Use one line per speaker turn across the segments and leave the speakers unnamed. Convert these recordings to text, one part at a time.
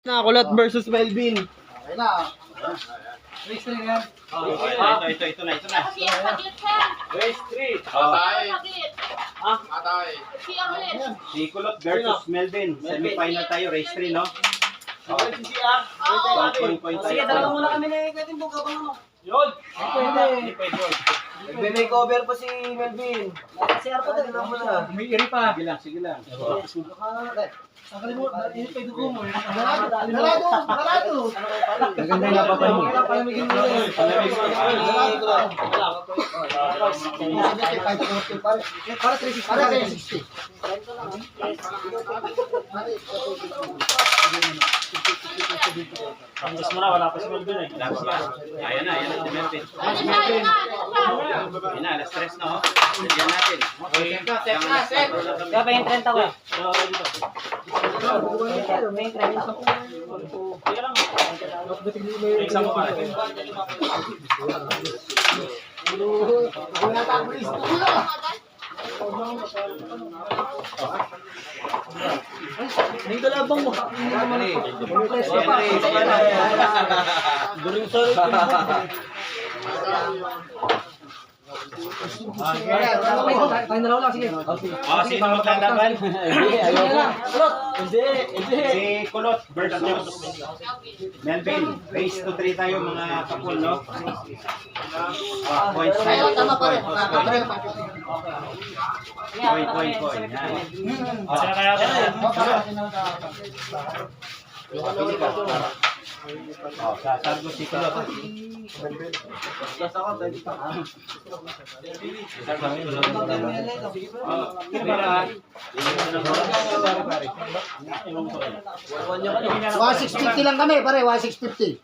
Kulot versus Melvin.
Okay na. Race 3 yan.
Ito na.
Kasi ang saglit siya.
Race 3.
Ang saglit.
Matay.
Si ang ulit.
Si Kulot versus Melvin. Semi-final tayo, race 3, no? Point
Sige,
tayo.
dalawa muna kami na ikatin po kapag mo.
Yun!
Pwede.
Pwede.
Nagbe-makeover pa si Melvin. CR pa din.
May iri pa.
Sige lang.
Sakalin mo, ini pa dugo mo. Galado.
Maganda nga pa mo.
Palamigin mo yan. Para 360.
Ang gusto mo na, wala pa si Melvin eh. Ayan na, si Melvin.
Ano siya?
Ayan na, alas 3 na, oh. Lagyan natin.
Set.
Kaya yung 30 ko. May 30 ko.
Sige lang. Exam mo pa.
May dalabang mo. During sorry.
Tayo na lang, sige.
Oh, sino maglalaban?
Hindi.
Si Kulot versus Melvin. Race to 3 tayo mga kapul, no? Points tayo.
Tama pa rin.
Point. Saan kaya sasargo si Kulot.
Wa 650 lang kami, pare. Wa 650.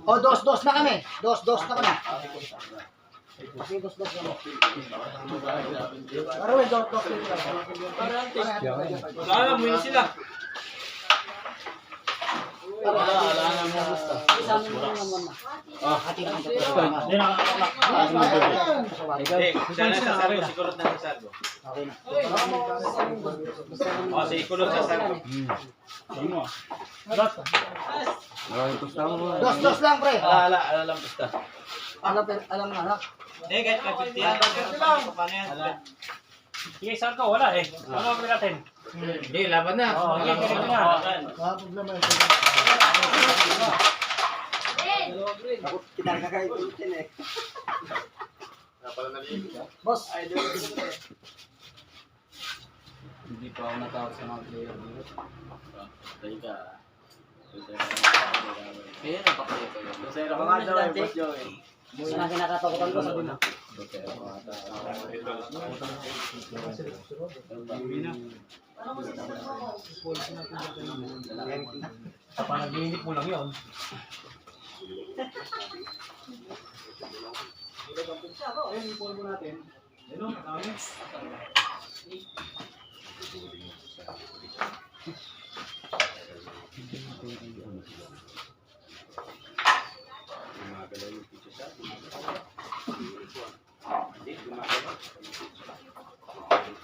O, dos na kami. Dos na kami. Okay, dos na kami. Pare, dos.
Wala mo yun sila.
Saan na sasargo? Si Kulot na sasargo. Oh, si Kulot sasargo. Sino?
Dos lang, pre.
Ala lang basta.
Alam na.
Eh, kahit ka 50 yan. Paano yan? Sige, saan ka? Wala eh. Ano ang natin? Hindi, laban na. Oo, laban na.
Kita kakaitin eh.
Boss.
Hindi pa ako natawag sa mga player dito. Tayo ka. Kaya napakulit ko yun. Kasi ako nga daw eh, Boss Joey.
Saan kinakatakutan ko sa dina?
Sa panaginip mo lang yun.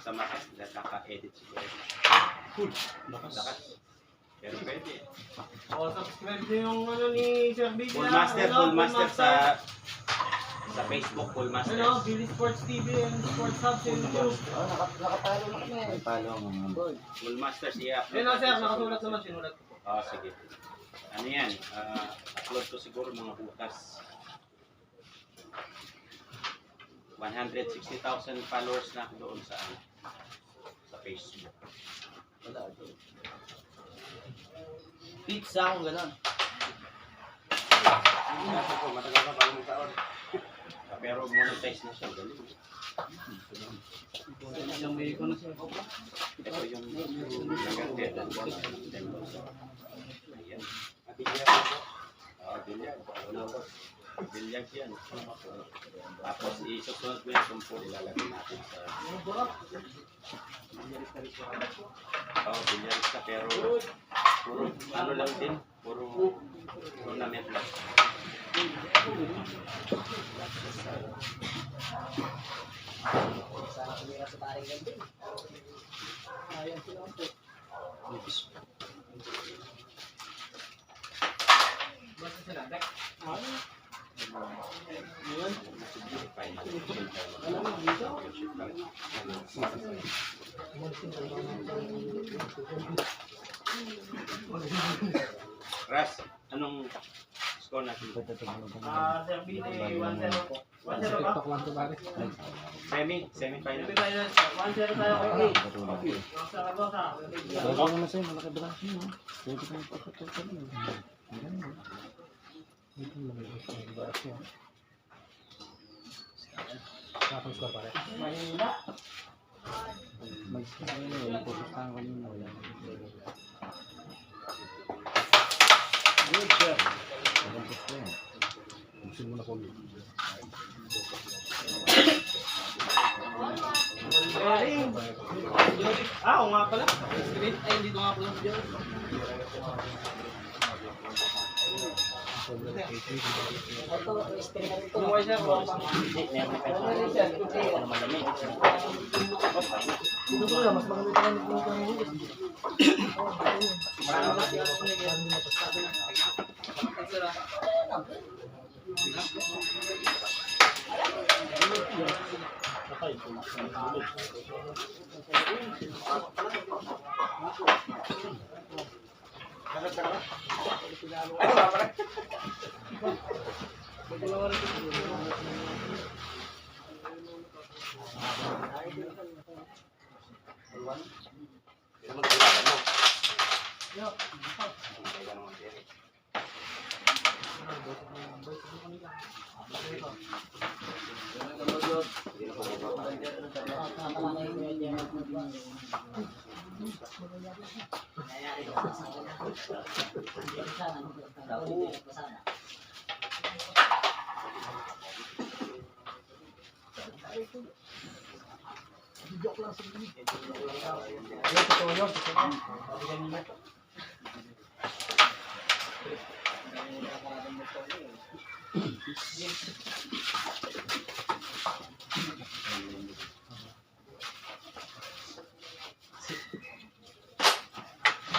Sa makas, nakaka-edit siguro. Lakas. Pero pwede.
Subscribe niyo yung ano ni Sir Billy.
Full master sa Facebook, Full Master.
Ano, Billy Sports TV and Sports Hub sa YouTube.
Nakapalo na kami.
Full Master siya.
Ayun na sir, nakasulat naman, sinulat ko po.
Sige. Ano yan? Upload ko siguro mga bukas. 160,000 followers na doon sa Facebook.
Pizza kung gano'n.
Pero monetize na siya. Galing.
Ilang may ko na sir.
Ito yung nagaganda. Ayan. Bilyag yan. Tapos isusunod ko yung tumpok. Ilalagay natin sa... Bilyaris ka pero puro ano lang din. Puro tournament lang.
Sana tumira sa paring Melvin.
Ayan sila po.
Basta sila, dek.
Ras, anong score natin?
Sir Billy, 1-0 po. 1-0 ba?
Semi-final.
Semi-final, 1-0 tayo kay Lee. Rosa. Mahina.
Good shot.
Galing. Oo nga pala. Straight, ay dito nga pala.
Ito, spin na rin ito.
Kumuha siya, kuha pa.
Ano rin siya? Hindi.
Ito po lang, mas maganda ito ng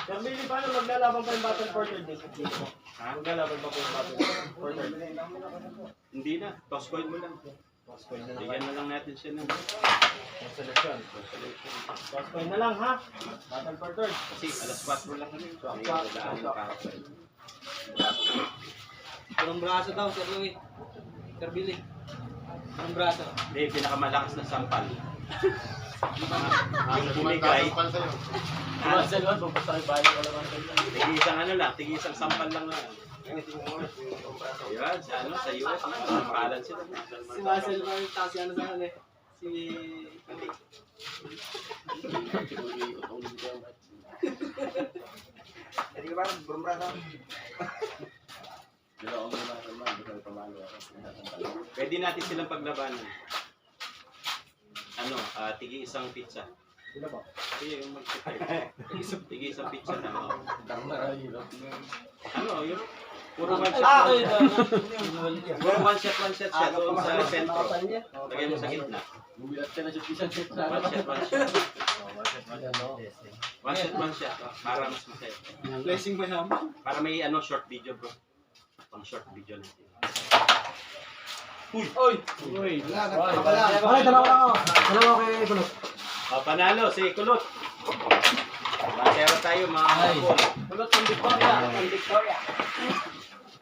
Sir Billy, paano maglalaban pa yung battle for third dito? Maglalaban pa po yung battle for third.
Hindi na, toss coin mo lang. Bigyan na lang natin siya ng
Selection. Toss coin na lang ha. Battle for third.
kasi alas 4 lang kami. May dadaan na para sa
Anong braso daw, Sir Louie? Sir Billy. Anong braso?
Hindi, pinakamalakas na sampal. Yung bumigay, tig-isang ano lang, tig-isang sampal lang lang. Yan, sa ano, sa US, sampalan sila.
Si Marcel ba yung taas yan sa ano eh? Si... Hindi ka ba? Burong braso?
Pwede natin silang paglabanan. Ano, tigi-isang pizza.
Sino ba?
Sige, yung mag-prepare. Tigi-isang pizza na. Ano, yung puro one shot. Puro one shot siya doon sa sentro. Lagay mo sa gitna. One shot. Para mas masaya.
Blessing ba siya?
Para may ano, short video bro. Pang short video natin.
Uy!
Ay, dalawa lang ako. Dalawa kay Kulot.
Panalo si Kulot. Masero tayo mga kapol.
Kulot ng Victoria. Ng Victoria.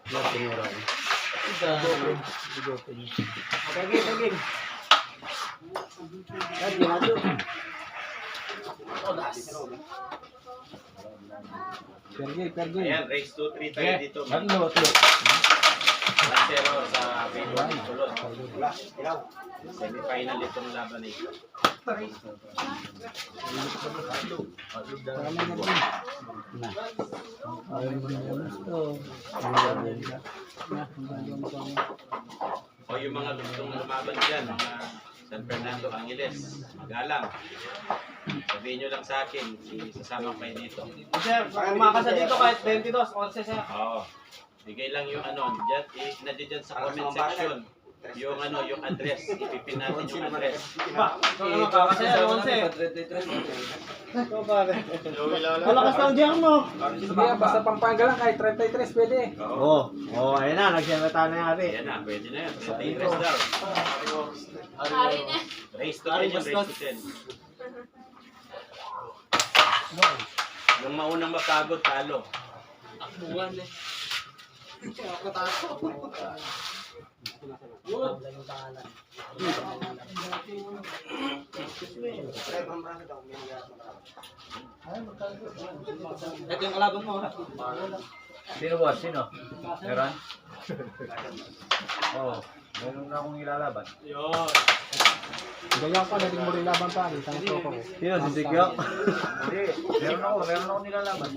Okay. Ay, ginado.
Ayan, race 2-3 tayo dito. Masero sa Pedro ni Kulot. Semi-final itong laban na ito. O yung mga gustong lumaban dyan, mga San Fernando Angeles, magalang. Sabihin nyo lang sa akin, sasama kayo dito.
Sir, umakasa dito kahit 22, 11 siya.
Oo. Bigay lang yung ano, dyan, nandiyan dyan sa comment section. Yung ano, yung address. Ipipin natin yung address.
Malakas na diyan mo.
Sige, basta Pampanga lang, kahit 33 pwede.
Oo. Oh, ayun na, nagsimata na yari.
Ayan na, pwede na yan. 33 daw.
Hari na.
Raise to 10 yung raise to 10. Yung maunang mapagod, talo.
Takbuhan eh. Ito yung kalaban mo.
Sino boss? Sino? Meron? Oo. Meron na akong ilalaban.
Ganyan pa, nating mo rin laban pa.
Sino, si Sikyo?
Hindi. Meron ako nilalaban.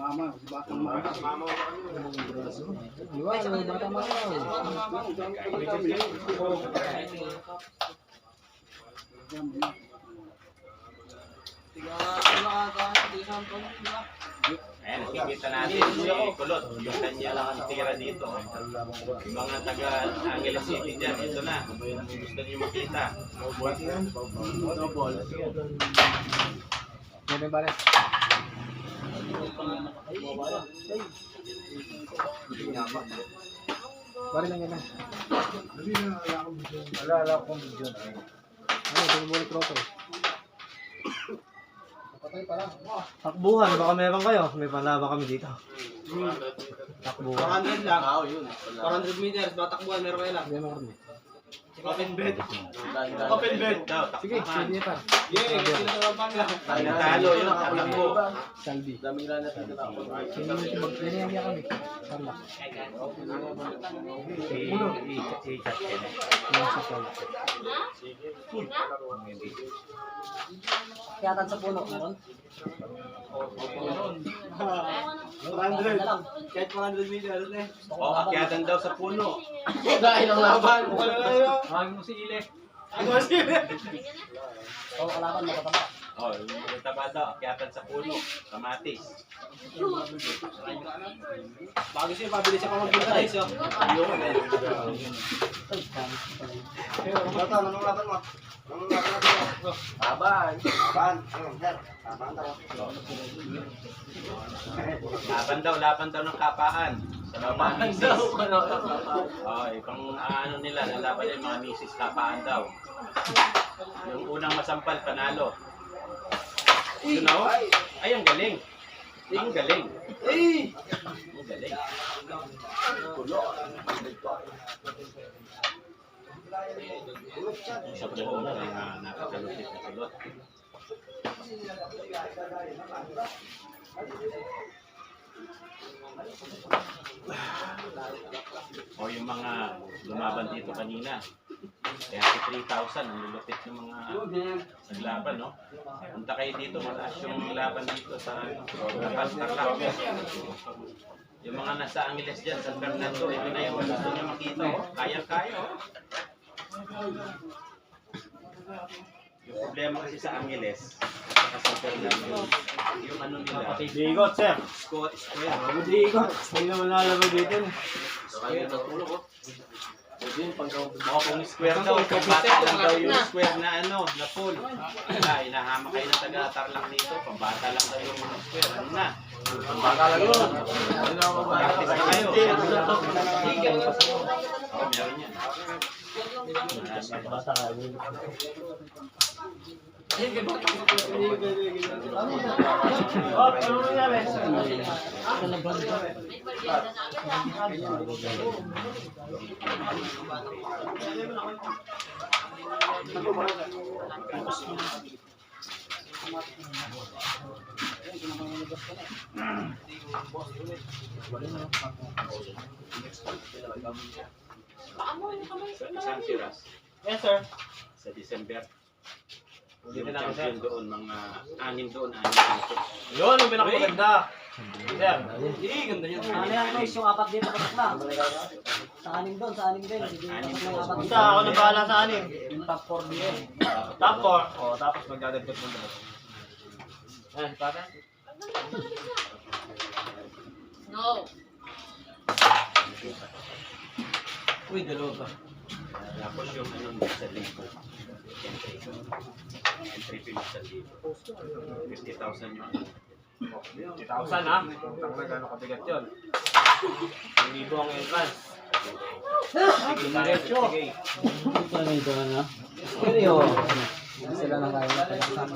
Ayan, nakikita natin si Kulot. Yung kanya lang ang tira dito. Yung mga taga Angeles City dyan, ito na. Kung gusto niyo makita.
Bari lang yan.
Wala akong video na.
Ano, ito yung bullet rotor.
Takbuhan, baka meron kayo. May panlaban kami dito. Takbuhan.
400 lang. 400 meters, batakbuhan, meron kayo lang. Open bed.
Open bed daw.
Sige,
Takbuhan.
sige pa. Yeah, kasi na sa Pampanga.
Talo yun, tatakbo.
Saldi. Daming rana sa dito. Magpinayang niya kami. Sarla.
I-chat ka na.
Kiyatan sa puno, meron?
400 lang. Kahit 400 meters na eh.
O, akyatan daw sa puno.
Dahil ang laban. Wala na yun.
Hangin mo si Ile.
Ano sila?
Oo, kalaban, matataba.
O, yung taba daw, akyatan sa puno. Kamatis.
Bago siya, pabili siya pa mag-vulcanize.
Laban daw ng kapaan. Sa mga misis. O, pang ano nila, lalaban yung mga misis kapaan daw. Yung unang masampal, panalo. You know? Ay, ang galing. Ang galing. Ang galing. Sa buong nakakalupit na kulot. O yung mga lumaban dito kanina. Kaya si 3,000, ang lulupit ng mga naglaban, no? Punta kayo dito, mataas yung laban dito sa Tarlac. Yung mga nasa Angeles dyan, San Fernando, ito na yung gusto nyo makita, oh. Kaya-kaya, oh. Yung problema kasi sa Angeles, sa San Fernando, yung ano nila,
Bigot, sir.
square.
Bigot. Hindi naman lalabag dito.
O kung square daw, kung bata lang daw yung square na ano, na full. Wala, inahama kayo ng taga Tarlac dito, pang bata lang daw yung square, ano na? Pang bata lang yun. Practice na kayo. O, meron yan.
Bata ka. Oh, ano nangyari?
May paryada na agad. Paano yung kamay?
Saan si Ras?
Yes, sir.
Sa December. Yung champion doon, mga 6 doon, 6 dito.
Yun, yung pinakamaganda. Sir.
Ganda niya.
Ano yan, guys? Yung apat dito patak na. Sa anim doon, sa anim din. Sige,
Anim
patak na yung
doon.
apat dito.
Basta ako na bahala sa anim.
Yung top 4 din.
Top 4. O, tapos magdadagdag mo doon. Ayan, pata.
No.
Uy, dalawa pa.
Tapos yung ano, sa libo. Entry fee sa libo. 50,000 yung ano.
1,000 ha? Ang gano'ng kabigat yun. 1,000 ang entrance. Sige, diretso. Sige.
Ano ito, ano?
Seryo. Hindi sila na kaya kasama.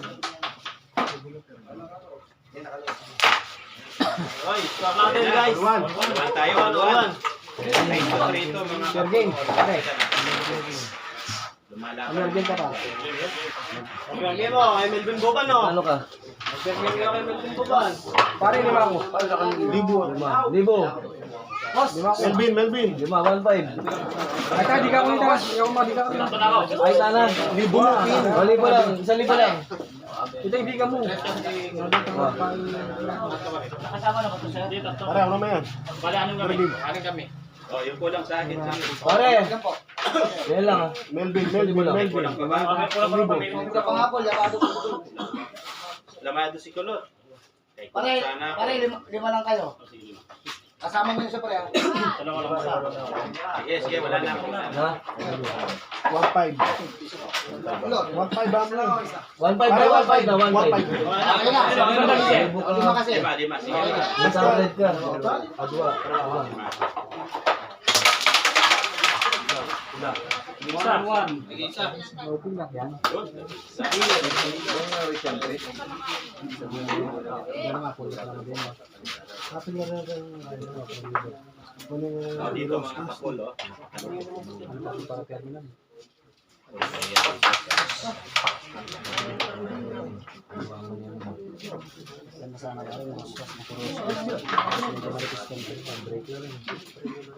Oy, score natin guys.
Naman tayo, 1-1. Rito, mga
Sure game. Pare.
lumalaban.
Ano game ka pa?
Score game mo, kay Melvin Boban no.
Ano ka?
Score game ka kay Melvin Boban.
Pare, lima ako. Libo. Libo. Boss. Melvin. 1.5. Ay, di ka kumita. Di ka kumita. Ay, sana. Libo na. Libo lang. 1,000 lang. Ito yung biga mo.
Nakasama na ba ito sir? Dito.
Pare, ano naman yan?
Bali, anong kami?
Oh, yung kulang sa akin.
Pare. Yan lang. Melvin.
Kulang pa ba?
Ito pa nga po, labado po.
Lamado si Kulot. Kay Kulot
Pare,
sana ako.
pare, lima lang kayo. Kasama mo yun sa pare.
Sige, wala na ako.
Ha? 1.5 ba mo lang? 1.5 ba? 1.5 na, 1.5. Okay na. Lima kasi.
Lima, sige.
Masarap ka. Adwa.
Isa.
Isa.
Open lang yan. Yan nga po. Kapag yan natin.
Oh, dito mga kapol, oh.
Para terminal.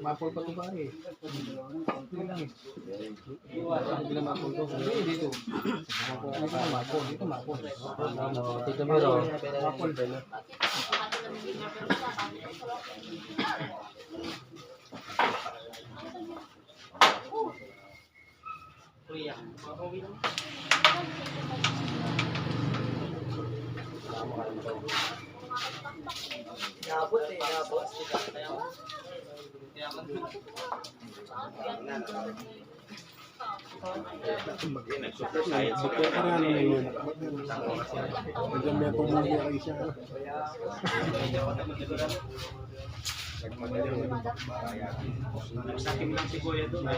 Mapol pa ito ba eh? Hindi lang eh. Hindi lang mapol to. Hindi dito. Dito mapol. Dito meron. Mapol.
Kuya.
Nabot eh. Nabot.
Nag-super science sila. Nagsakim lang si Kuya doon.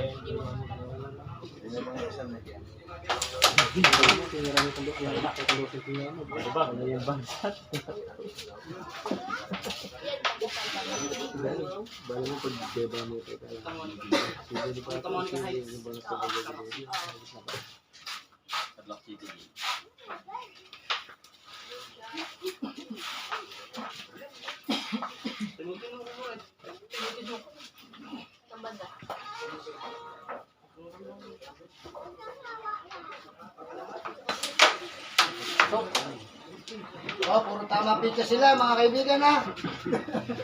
Oh, puro tama pizza sila mga kaibigan ha.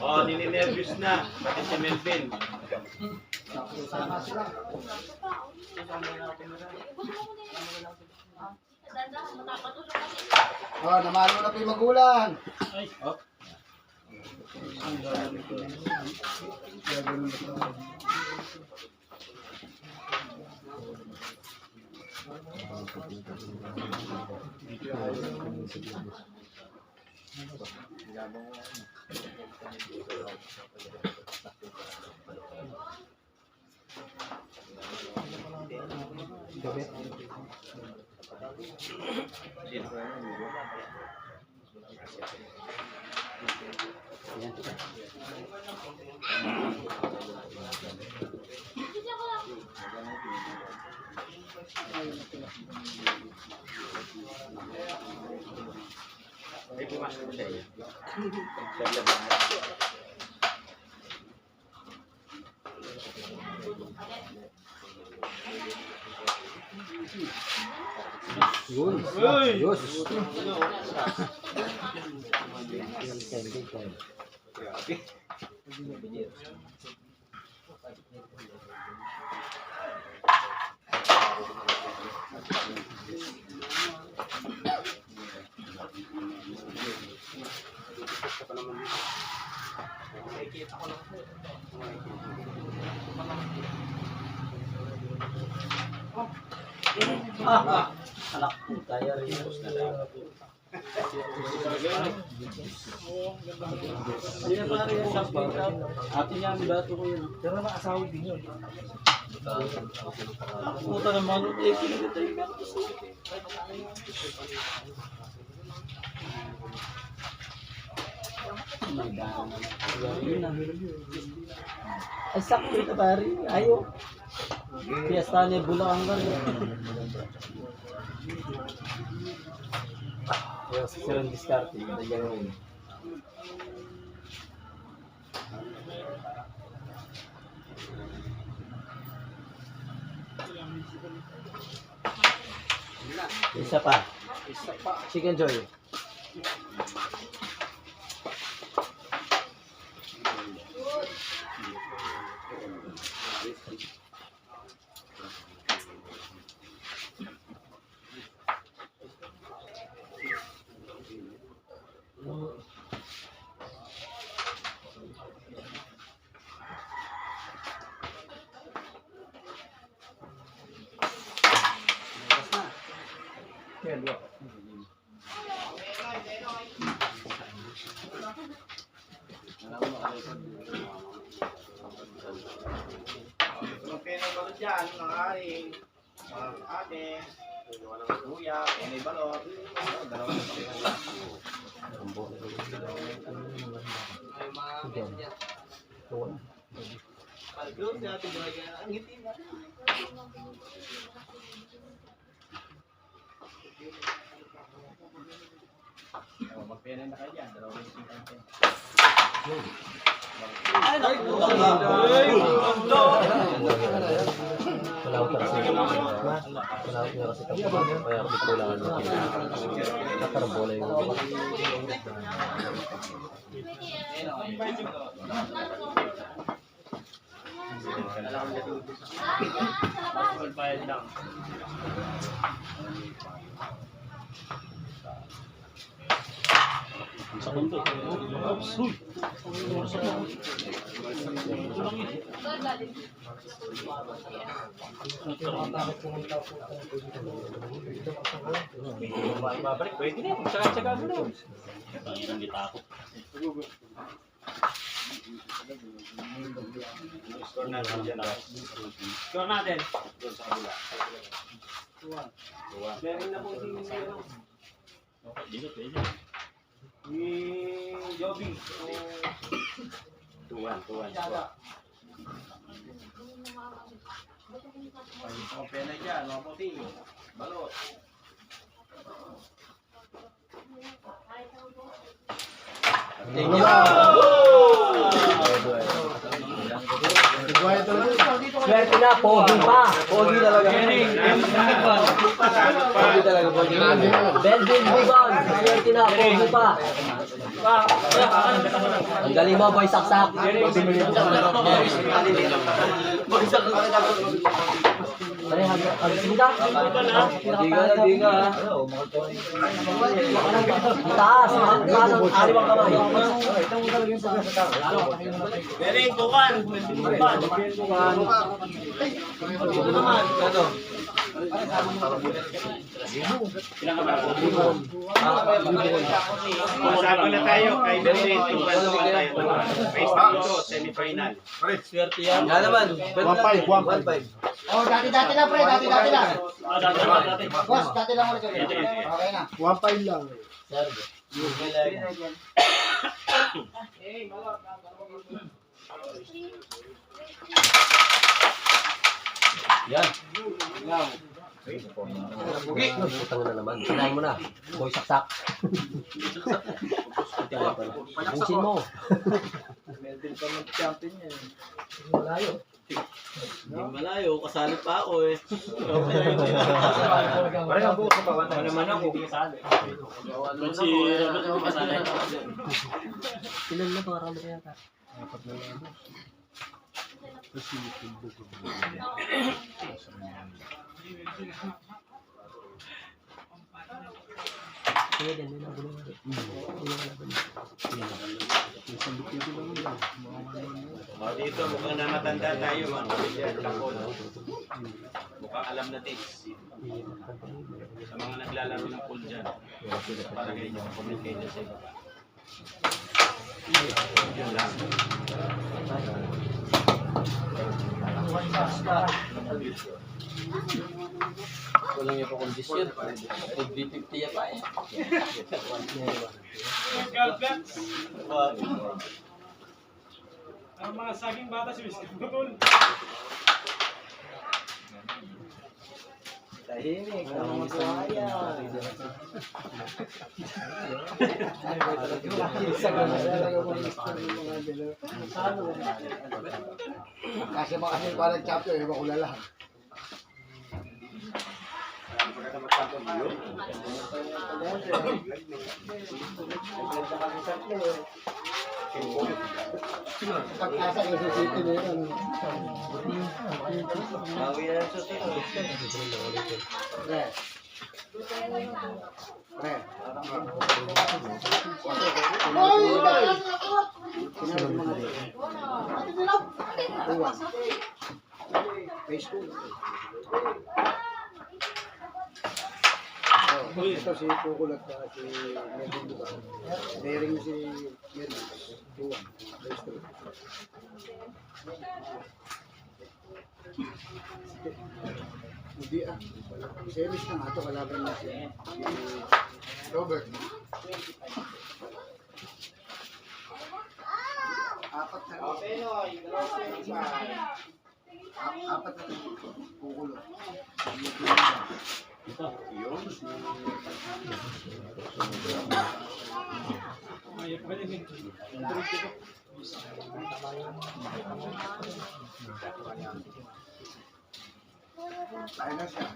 Oh, nininervous na. Pati si Melvin.
Tama sila. Oh, namalo na po yung magulang.
Ay, pumasok siya yan. Naglabas.
Yun. Yun. Alak po tayo rin. Hindi na pare yung shop out. Ate niya, ang dato ko yun. Pero nakasawa din yun. Puta naman, pinagkita yung gatos. Ay, sakto ito pare. Ayaw. Fiesta niya Bulacan ka rin. Yung sirang diskarte, yung gagawin. Isa pa. Chicken joy.
Penay balot dyan, mga aring, mga ate, kuya, penay balot. Magpenay na kayo dyan, dalawang singkante.
Wala ko kasi kaya kulangan mo nakarambola yung
Bayad lang.
sa kundo.
Babalik, pwede na. Magsaga-saga mo na.
Ang dita ako. Score natin dyan.
Score natin.
Doon sa kabila.
Meron na po si
Dito, pwede.
Joby.
2-1, 2-1 score.
Mga penay dyan, mga puti. Balot.
Swerte na, pogi pa. Pogi talaga. Pogi talaga, pogi. Belvin Buban, swerte na, pogi pa. Ang galing mo, boy, saksak. Pare, hagsin ka? Di ka. Itaas, aliwang kamay.
Bering, bukan. Bukan.
Usapan na tayo kay Berlin. 2-1 tayo. Face dito, semi-final.
Swerte yan. Yan naman. 1-5.
Oh, dati-dati lang, pre. Dati-dati lang.
Dati.
Boss, dati lang ulit. Okay na.
1-5 lang. Yan. Putang na naman. Sinayin mo na. Boy, saksak. Busin mo.
Medal pa ng champion niya.
Malayo.
Hindi malayo, kasali pa ako eh.
Parang ang buo sa bawan.
Ano naman ako, hindi kasali. Si Robert mo kasali.
Ilan na pang round yata? Kaya din, may nabulong.
O dito, mukhang namatanda tayo mga kapityan. Mukhang alam na tips. Sa mga naglalaro ng pool dyan. Para kayo nyo, comment kayo dyan sa ibaba. Yun lang.
Walang yung kondisyon. B50 yan pa eh.
Ang mga saging bata si Whiskey Butol.
Tahimik. Ang masaya.
Kasi mga kasi parang chapter, iba ko lalang. Pag-asa ko sa city na yun.
Bawi na sa sino.
Pre. Pre. Sinabi mo nga dito. Tuwan. Facebook. Oh, ito si Kukulat at si Melvin Duga. Daring si Melvin. Tuwan. Facebook. Hindi ah. Series na nga ito, kalaban na si Robert. Apat na rin.
Penoy, dalawang
Apat na rin. Kukulo. Tayo na siya.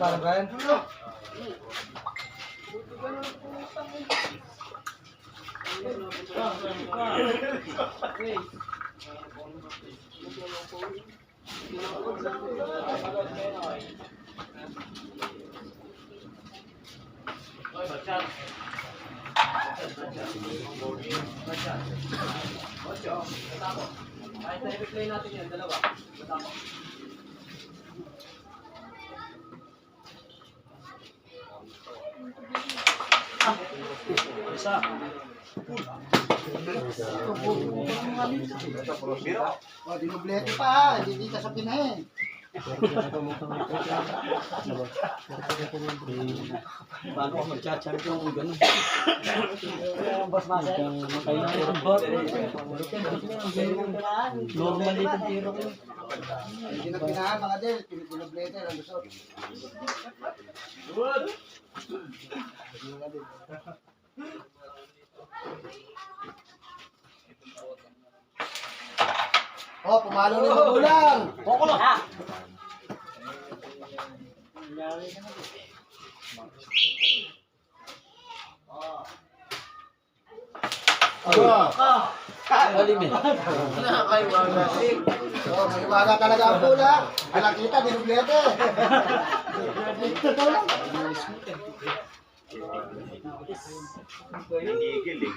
Parang Brian.
Ay, i-replay natin yan, dalawa.
Isa.
O, dinublete pa. Hindi dito sa pinahin.
Paano ka mag-champion kung gano'n? Boss Master, kayo na yung bot. Normal dito tiro ko.
Hindi na pinahan mga del. Dinublete lang lusot. Oh, pumalo na yung bulang.
Kukulo ha! Alim eh.
Oh, may waga talaga ang pula. Walang kita, dinublete.
Nanggigil eh.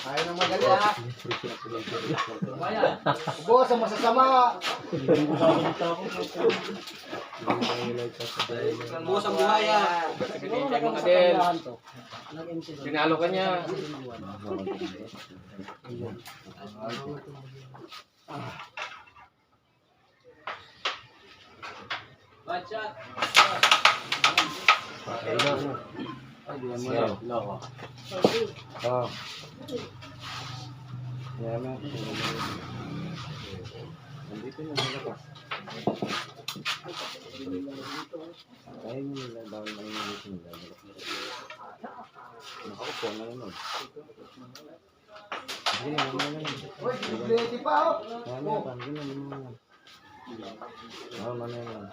Ayaw nang magali ha. Ubos ang masasama.
Bukas ang buhaya.
Pinalo ka niya.
Bad shot.
Oh. Yan na. Nandito na sila pa. Kaya mo nila bawal na inulit nila. Nakaupo na yun. Sige na, mamaya na.
Uy, ready pa oh.
Mamaya pa, sige na, mamaya. Mamaya na.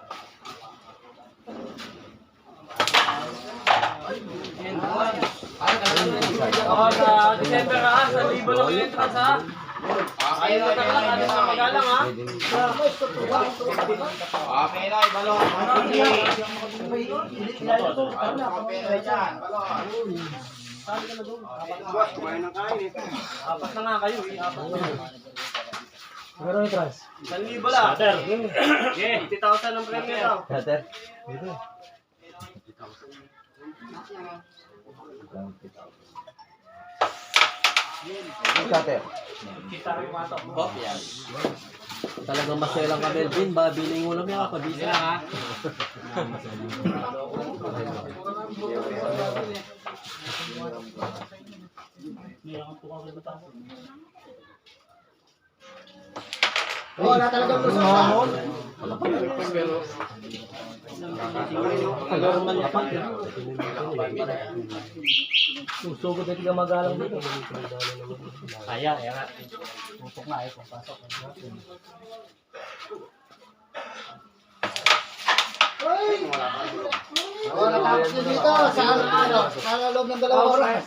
Oo, sa December ha, sa libo lang yung entrance ha. Ayun na talaga, ano sa magalang ha.
Okay na, balon. Kapera dyan, balon. Boss, kumain ng kain eh.
Apat na nga kayo eh, apat na.
Meron yung trans.
1,000 lang. Okay, 80,000 ang premium daw.
Cutter. Cutter.
Kita rin yung matok.
Talagang maselang ka, Melvin. Babiling ulam yan. Pabisa lang ha.
Oh, wala talaga gusto sa
Susugod na tiga magalang dito.
Kaya nga. Tutok na eh, kung pasok.
Oh, natapos na dito. Sa loob ng 2 oras.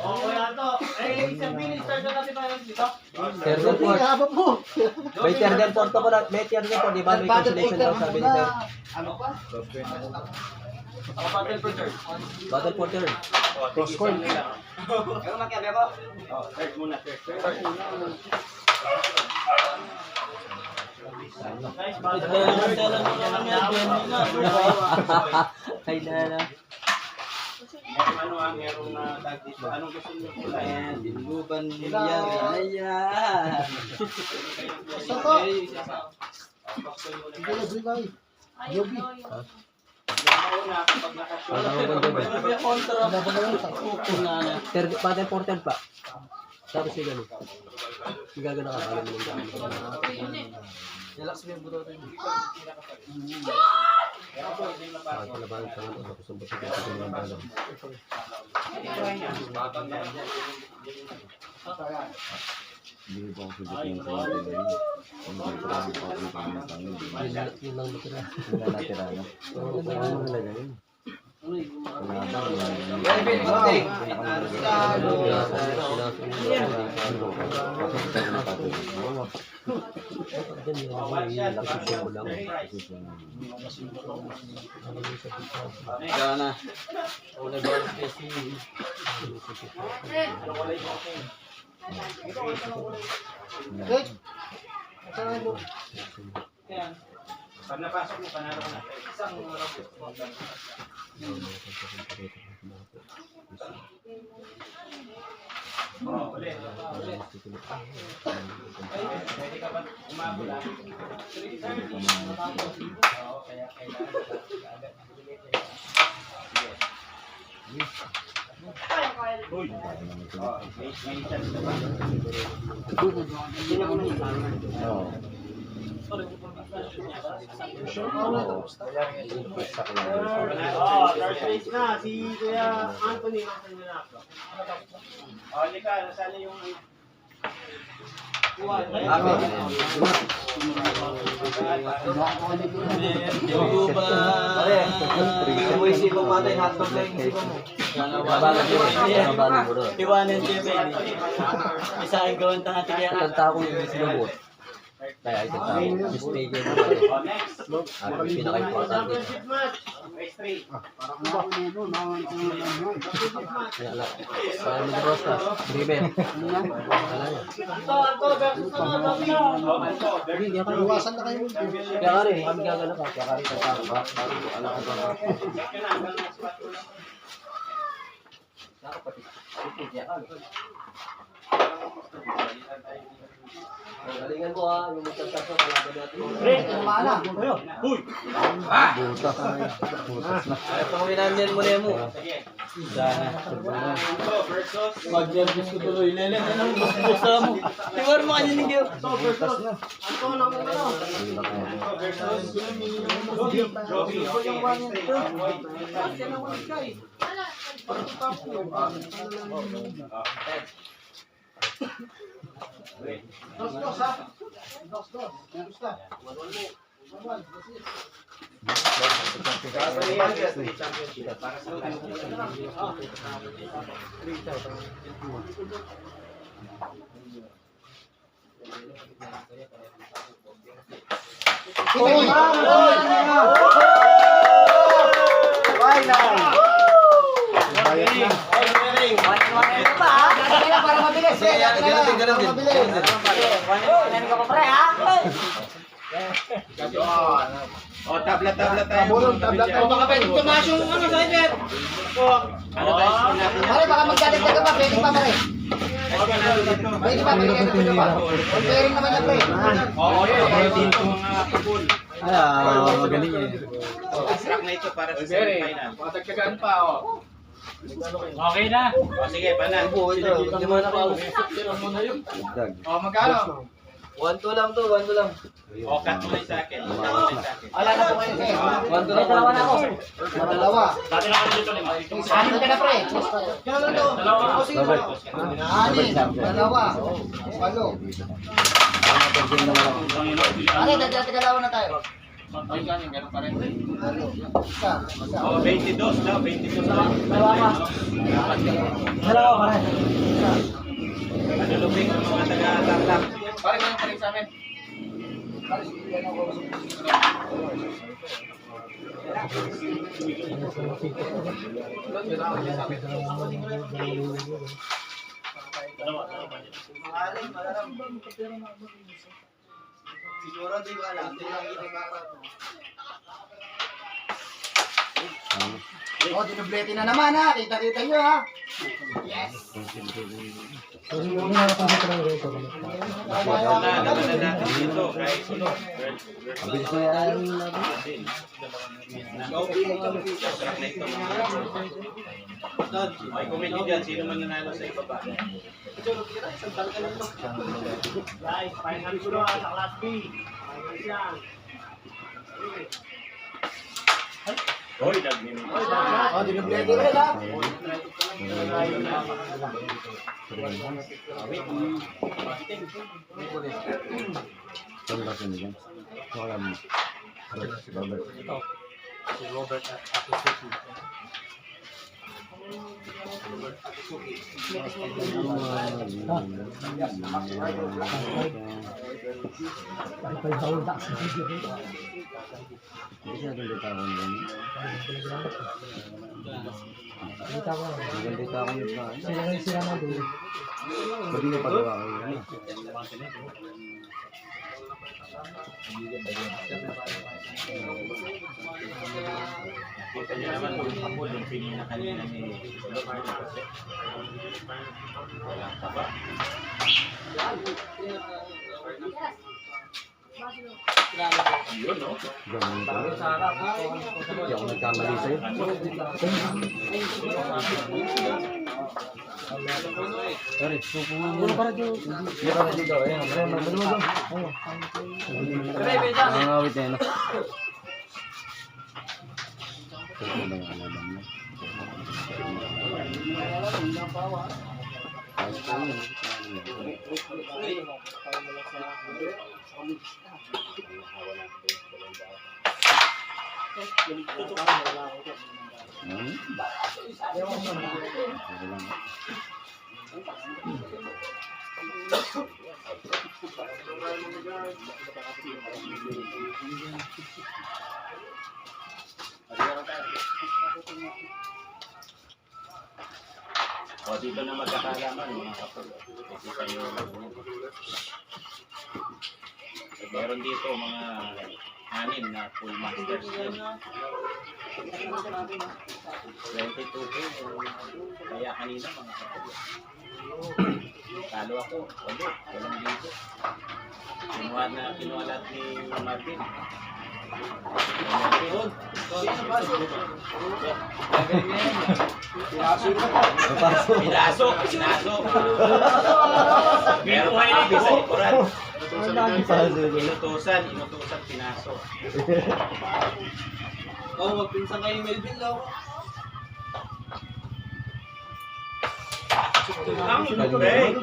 Okay na to. Eh, isang minutes start na natin tayo dito.
Terden
Hindi,
Port.
habang mo.
May Terden Port pa na. May Terden Port. Di ba may cancellation daw sabi ni Sir?
Ano pa?
Battle for turn.
Cross coin.
Pero makiabi ako. Third muna, third.
Guys, bakit na
Ay na.
Ano ang merong na tag dito? Anong gusto niyo kulay?
Ayan, dinuguban yan. Ayan.
Isa to. Hindi na bigay. Yogi.
Battle for turn pa. Tapos yung gano'n. Yung gagana ka. Alam mo yung gano'n. Relax mo yung buto rin. Palabanan ka nga. Tapos ang basit yung basit yung balang.
Hindi ba ako sabihin sa inyo?
Yun lang natira.
Wala natira na. Oo, ano nila ganun? Wala ba?
Ikaw na. Una ba kasi
Okay. Saan mo?
Pag napasok mo, panalo ka na. Isang ulit. Pwede ka ba umabot ah? Oo, kaya kailangan. Uy! May chance na ba?
Oo.
third place na. Si Kuya Anthony.
Lika, nasaan yung...
Mo isipang matay hotdog lang isipang mo. Iwanan siya pwede. Isa ang gawin tanga tigyan. Kanta ko yung sinubot. Kaya ito tao. Mistake yun. At pinaka-importante.
Championship match.
Race 3.
Kaya lang. Kaya mo di Rosta. Driven. Wala yan.
Anto versus Bobby.
Hindi, kaya kayo.
Iwasan na kayo.
Kaya ka rin. Kami gagana ka. Kaya ka rin. Kaya ka rin. Galingan ko ha, yung magkasas ko, kalaban natin. Ay, panginamyan mo na mo. Mag-nervous ko tuloy. Lele, anong gusto mo? Tiwar mo kanina niyo.
Para mabilis.
O, tabla tayo.
Tablat.
Baka pwede tumaas yung ano sa Iber.
Ano guys, natin
Pare, baka magdadagdag ka pa. Pwede pa, pare. Pwede pa, pwede pa. Pairing naman na, pre.
Oo, yun. Dito mga kapul.
Magaling eh.
Extract na ito para sa semifinal.
Patagtagaan pa, oh.
Okay na.
O, sige, panan.
Hindi mo na ako.
Oh, magkano?
1-2 lang to, 1-2 lang.
O, cut mo na sa akin. Cut mo na sa akin.
Wala na po kayo, pre.
1-2 lang. Dalawa na ako.
Dalawa.
Dati na kami dito, 5.
Anin ka na, pre. Kailan to? Anin. Dalawa. Walo. Pare, dalawa na tayo.
Ay, ganun pa rin.
Isa.
O, 22 daw, 22 daw.
Dalawa pa rin.
Manulubing ang mga taga-taklak.
Pare, ganun pa rin sa amin.
Siguro di ko alam. Oh, dinublete na naman ha. Kita-kita nyo ha. Yes.
Naman na natin dito. Kahit
Bilis na yan.
extract na ito. Ay, comment nyo dyan. Sino man nanalo sa ibaba?
Guys, final ko na sa Class B.
Hoy, nagmimig.
Oh, dinublete rin ha.
Hindi siya doon bitawan din. Maganda ako yung sa Pwede na pagawa ko yun.
Kita nyo naman yung kapul, yung pinina kanina ni Lomar. Wala pa ba? Yun, no?
Ganun pa. Hindi ako nagkamali sa'yo. Sorry, suko nga muna. Hindi ka na dito. Ayan, nangawit na yun. Suko na yung alaman mo.
O, dito na magkakalaman, mga kapul. Kita nyo. Meron dito mga 6 na full masters din. 22K. Kaya kanina mga kapatid. Talo ako. Walang dito. Kinuha lahat ni Martin. Pinasok. Meron pa nga sa likuran. Inutusan, pinasok.
Oo, magpinsan kayo ni Melvin lang.
Ang galing.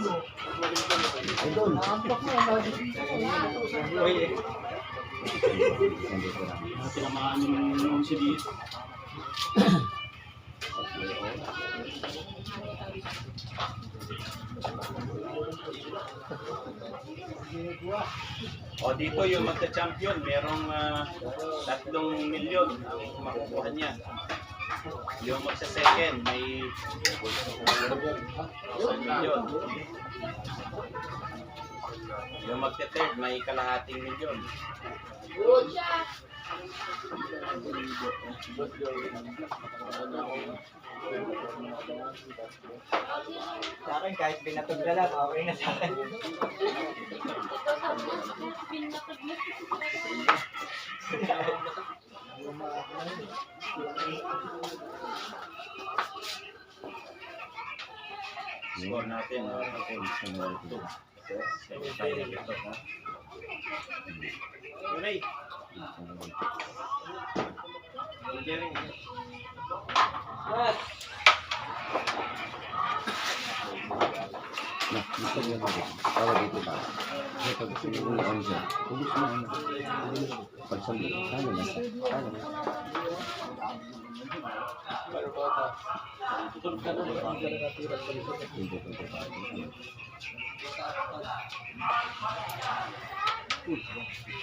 Tinamaan yung si Diaz.
O dito yung magka-champion, merong 3 milyon ang makukuha niya. Yung magsa-second, may 1 milyon. Yung magta-third, may kalahating milyon.
Sa akin, kahit binatog na lang, okay na sa akin.
Score natin, semi-final ito.
Okay.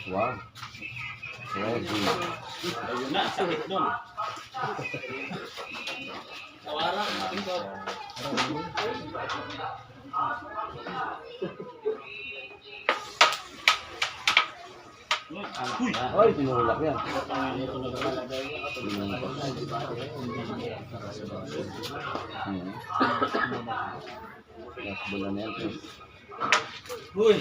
Wow. Ready.
Ayun na, sakit nun.
Ay, tinulak yan. Last bola na yan.
Uy!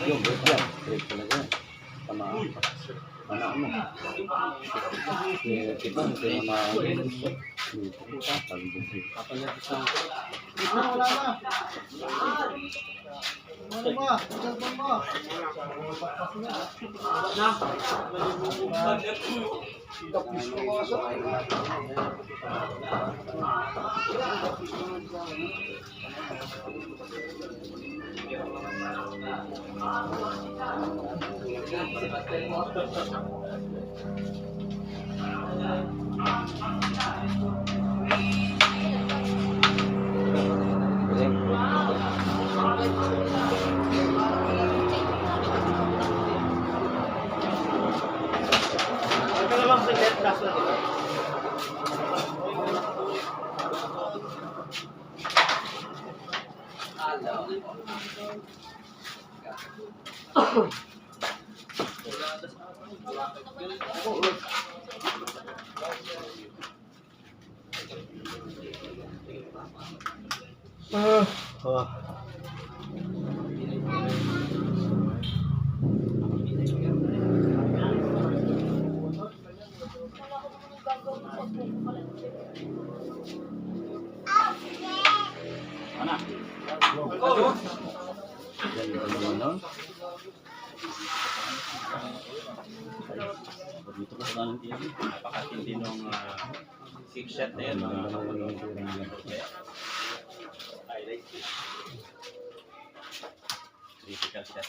Yung break yan. Break talaga yan. Tama. Tama mo. Kita mo kaya mga
Wala na. Ano ba? Cellphone mo. Tapos ko kaso.
Ito na lang sa get last na dito.
Napakatindi nung 6 shot na yun. Critical shot.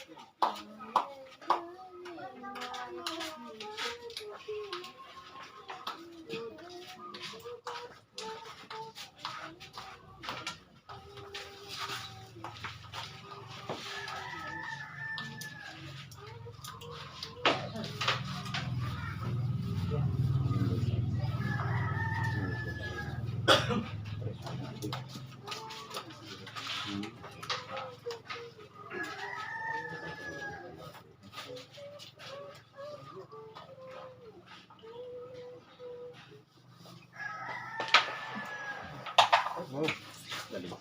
Galing.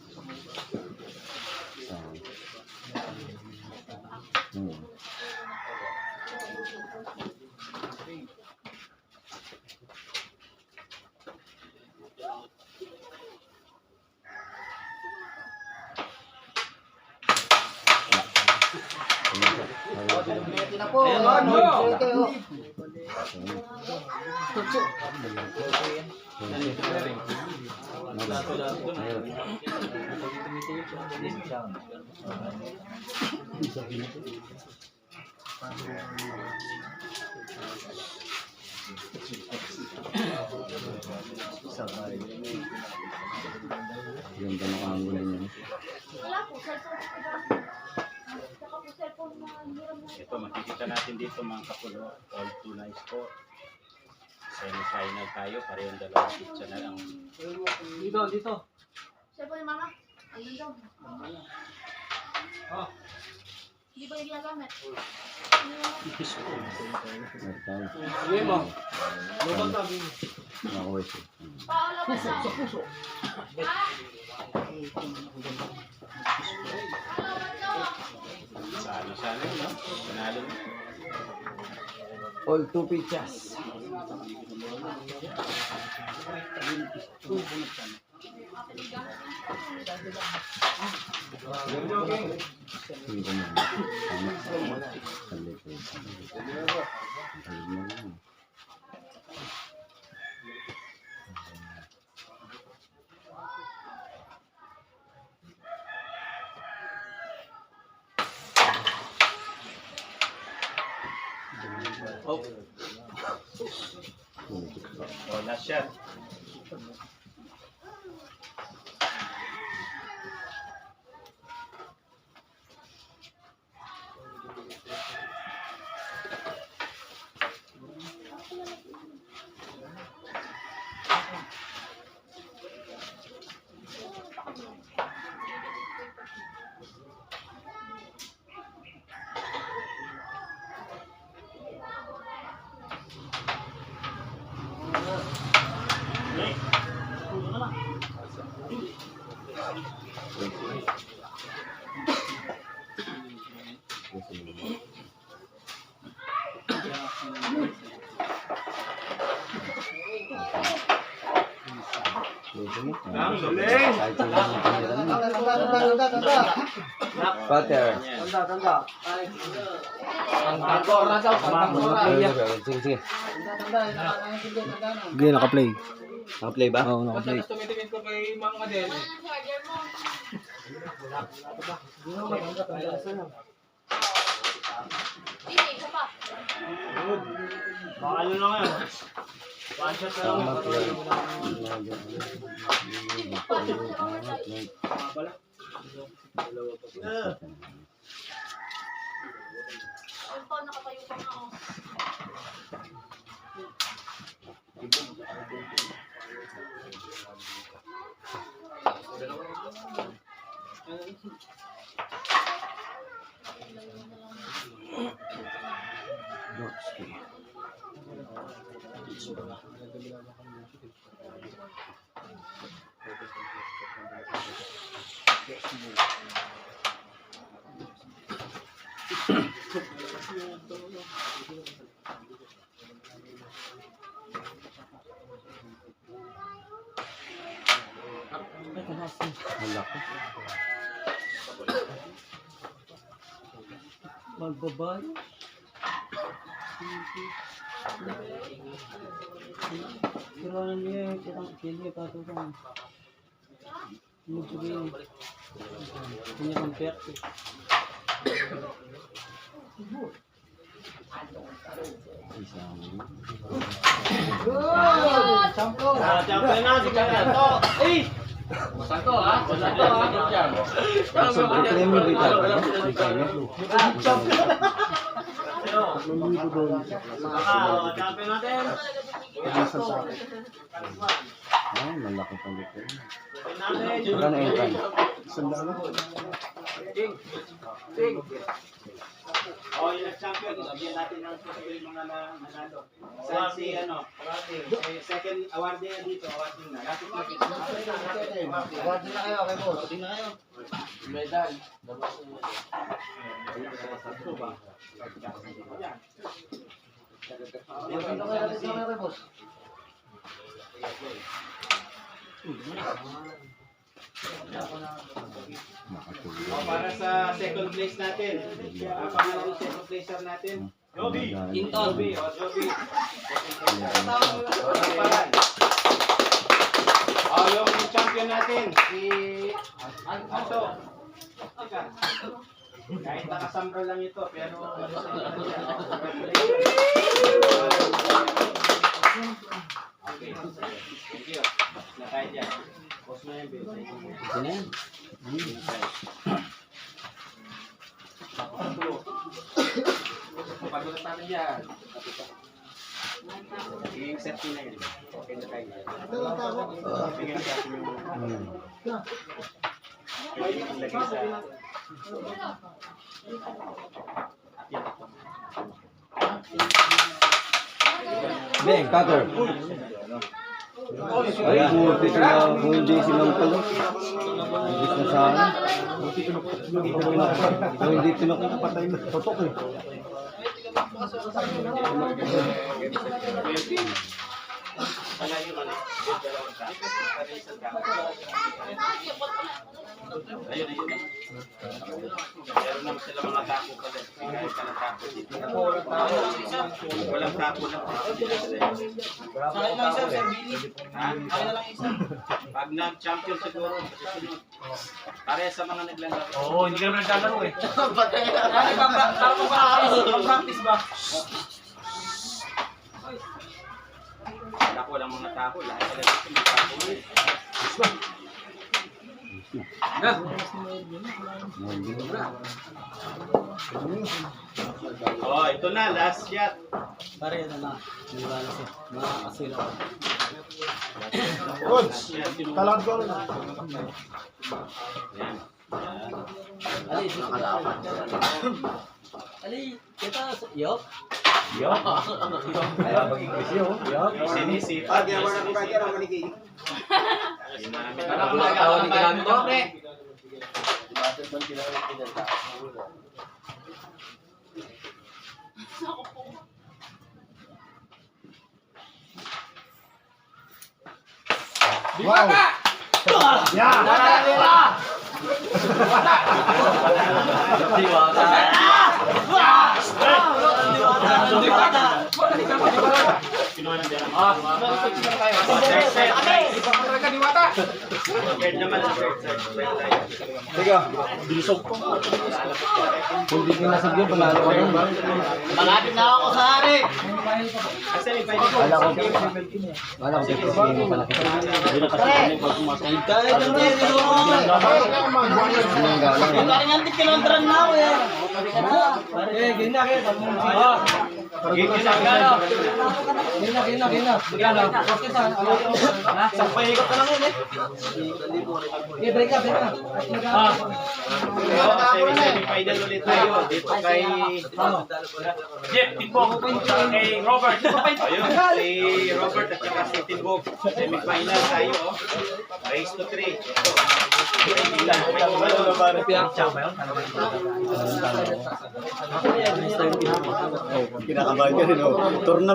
Pwede na po. Pwede po.
Ganda na kaangulo niya.
Wala po, cellphone ko lang. Saka po cellphone na hiram mo.
Ito, makikita natin dito mga kapulo. All 2 nice po. Semi-final tayo. Parehong dalawang pizza na lang.
Dito.
Cellphone ni mama. Ayun daw.
Oh.
Hindi ba yung ginagamit?
Sige mo. Lubag na, Bing.
Paulabas na.
Sana yun, no? Panalo mo.
All 2 pizzas.
Oh, last shot. Butter.
Tanda.
Sige.
Okay, naka-play.
Naka-play ba?
Oo, naka-play.
Tumitingin ko kay Mang Adel.
Ano ang charger mo? Hindi, isa pa.
Baka ano na ngayon. One shot na lang.
Yung phone nakatayo pa nga ako.
Magbabay. Kiranan niya, kaya patutang. Sabihin. Kanya kang perte.
Champion
Champion na si Kanato. Eh! Masangko ha? Masangko ha?
Ito mo dito.
Champion natin.
Ay, malaki pang dito.
Natin.
Magkano entran?
Ting.
Oh, yung nag-champion, sabihin natin ng yung mga nanalo. Saan si second awardee na dito, awardee na. Lapit na dito.
Award na kayo, kay boss.
Awardee na kayo.
Medal.
Dito kayo, kay boss.
Para sa second place natin. Ang pangalan ng second placer natin. Joby.
Inton.
Joby. Paran. Yung champion natin, si Anto. Teka. Kahit nakasambra lang ito, pero okay. Thank you. Nakain dyan. Boss mo yan, Bill.
Ito na yan.
Pagulat natin dyan. Yung set na yun. Okay na tayo. Bigyan natin yung... Pwede yung lagay sa...
Beng, cutter. Ay, buti sila, hindi sinampal. Hindi na sana. Hindi pinakapatay na. Totok eh.
Ayun. Meron naman sila mga tapo pa din. Kahit ka ng tapo dito. Walang tapo lang. Pag nag-champion siguro, susunod. Pare sa mga naglalaro.
Oo, hindi ka naman naglalaro eh. Pag-practice ba?
Wala ko lang mga tapo. Lahat sila dito mga tapo eh. Oh, ito na, last shot.
Pare, ano na. Niwala siya. Nakakasilo ako.
Coach, talad ko rin.
Yan.
Ali, nakalapan. Ali, kita, yok.
Kaya mag-English yun.
Sinisi.
Pag yaman ako kaya naman ni Kiki.
Mga tao ni ginamit ko.
Wow! Yan!
Diwata.
Third naman ang third.
Teka, bilisog ko. Kung di ka nasagyan, panalo ka yun.
Malapit na ako sa hari.
Wala ko pipisihin mo pala kita.
Kahit ang pwede ko.
Ano yung galang yan?
Parang antik kilondran na ako eh.
Gina.
Sampay ka lang yun eh.
Semi-final ulit tayo. Dito kay...
Jeff, tipo ako kay Robert.
Ayun, si Robert at saka si Timbog. Semi-final tayo. Race to 3.
Kinakabahan ka rin, oh. Tournament.